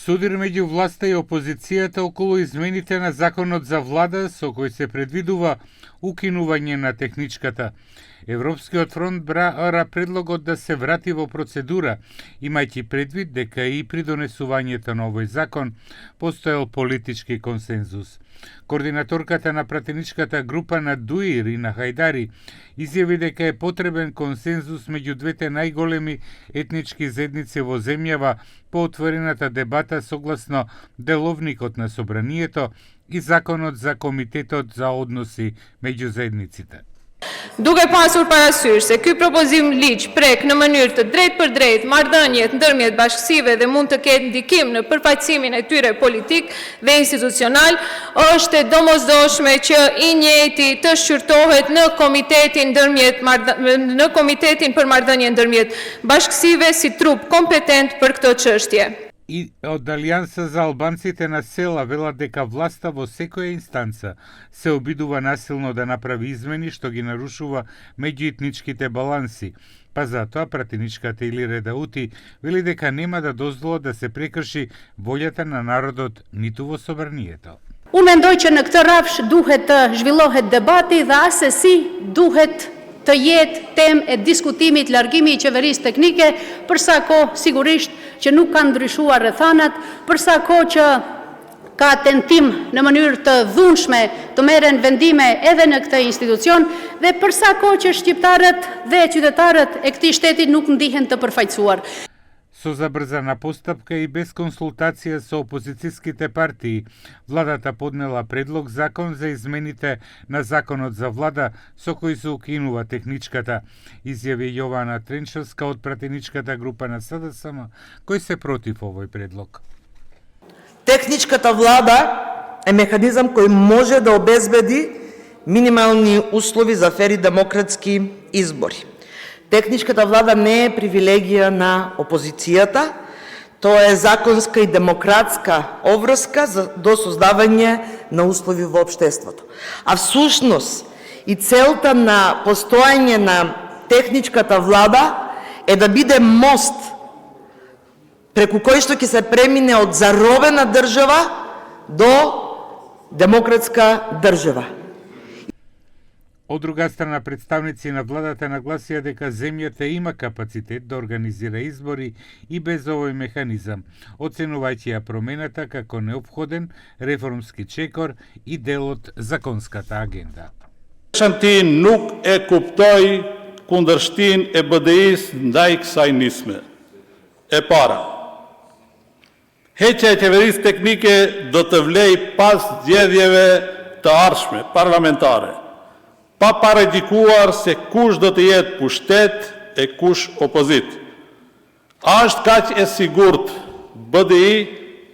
Судир меѓу власта и опозицијата околу измените на законот за влада со кој се предвидува укинување на техничката. Европскиот фронт бара предлогот да се врати во процедура, имајќи предвид дека и при донесувањето на овој закон постоел политички консензус. Координаторката на пратеничката група на ДУИ, Рина Хајдари, изјави дека е потребен консензус меѓу двете најголеми етнички заедници во земјава по отворената дебата согласно деловникот на Собранието и законот за Комитетот за односи меѓу заедниците. Duke pasur parasysh se ky propozim ligj prek në mënyrë të drejtë për drejtë marrëdhëniet ndërmjet bashkësive dhe mund të ketë ndikim në përfaqësimin e tyre politik dhe institucional, është e domosdoshme që i njëjti të shqyrtohet në komitetin për marrëdhënie ndërmjet bashkësive si trup kompetent për këtë çështje. И од Алијанса за албанците на села велат дека власта во секоја инстанца се обидува насилно да направи измени што ги нарушува меѓуетничките баланси. Па затоа пратеничката Илире Даути вели дека нема да дозволат да се прекрши волјата на народот ниту во Собранието. Unë mendoj që në këtë rrafsh duhet të zhvillohet debati dhe asesi duhet të jetë temë e diskutimit largimi I qeverisë teknike, përsa kohë sigurisht që nuk kanë ndryshuar rrethanat, përsa kohë që ka tentim në mënyrë të dhunshme të merren vendime edhe në këtë institucion dhe përsa kohë që shqiptarët dhe qytetarët e këtij shteti nuk ndihen të përfaqësuar. Со забрзана постапка и без консултација со опозицијските партии, владата поднела предлог закон за измените на законот за влада со кој се укинува техничката, изјави Јована Тренчевска од пратеничката група на СДСМ, кој се против овој предлог. Техничката влада е механизам кој може да обезбеди минимални услови за фери демократски избори. Техничката влада не е привилегија на опозицијата, тоа е законска и демократска обврска до создавање на услови во општеството. А всушност и целта на постоење на техничката влада е да биде мост преку кој што ќе се премине од заробена држава до демократска држава. Од друга страна, представници на владата нагласија дека земјата има капацитет да организира избори и без овој механизам, оценувајќи ја промената како неопходен реформски чекор и дел од законската агенда. Ti nuk e kuptoj kundërshtin e BDI-s ndaj kësaj nisme. E para, heqja e qeverisë teknike do të vlej pas zgjedhjeve të ardhshme parlamentare, pa paredikuar se kush do të jetë pushtet e kush opozit. Është kaq e sigurt BDI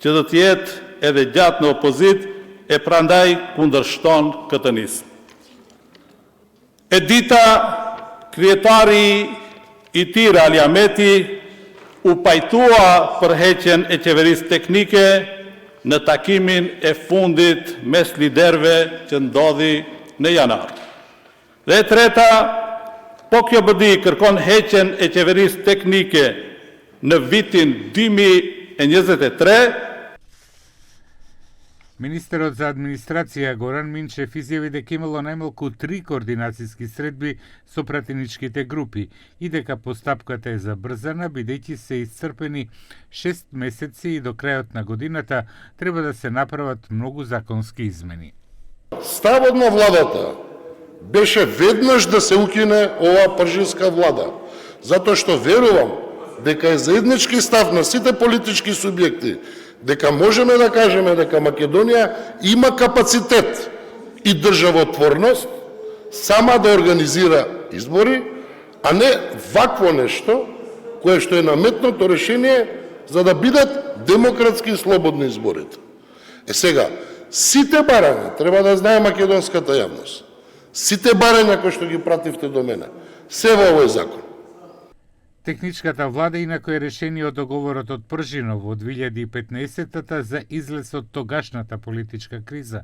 që do të jetë edhe gjatë në opozit e prandaj kundërshton këtë nismë. E dita, kryetari I tij Ali Ahmeti u pajtua për heqjen e qeverisë teknike në takimin e fundit mes liderëve që ndodhi në janar. Dhe e treta, po kjo BDI kërkon heqjen e qeverisë teknike në vitin 2023. Министерот за администрација Горан Минчев изјави дека имало најмалку 3 координацијски средби со пратеничките групи и дека постапката е забрзана бидејќи се исцрпени 6 месеци и до крајот на годината треба да се направат многу законски измени. Ставот на владата беше веднаш да се укине оваа пржинска влада, затоа што верувам дека е заеднички став на сите политички субјекти, дека можеме да кажеме дека Македонија има капацитет и државотворност сама да организира избори, а не вакво нешто кое што е наметното решение за да бидат демократски и слободни изборите. Е сега, сите барања, треба да знае македонската јавност, сите барања кои што ги пративте до мене, се во овој закон. Техничката влада инако е решение од договорот од Пржинов од 2015-та за излез од тогашната политичка криза.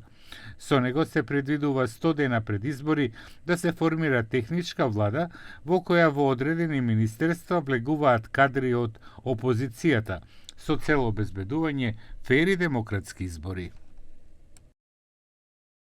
Со него се предвидува 100 дена пред избори да се формира техничка влада во која во одредени министерства влегуваат кадри од опозицијата, со цел обезбедување фери демократски избори.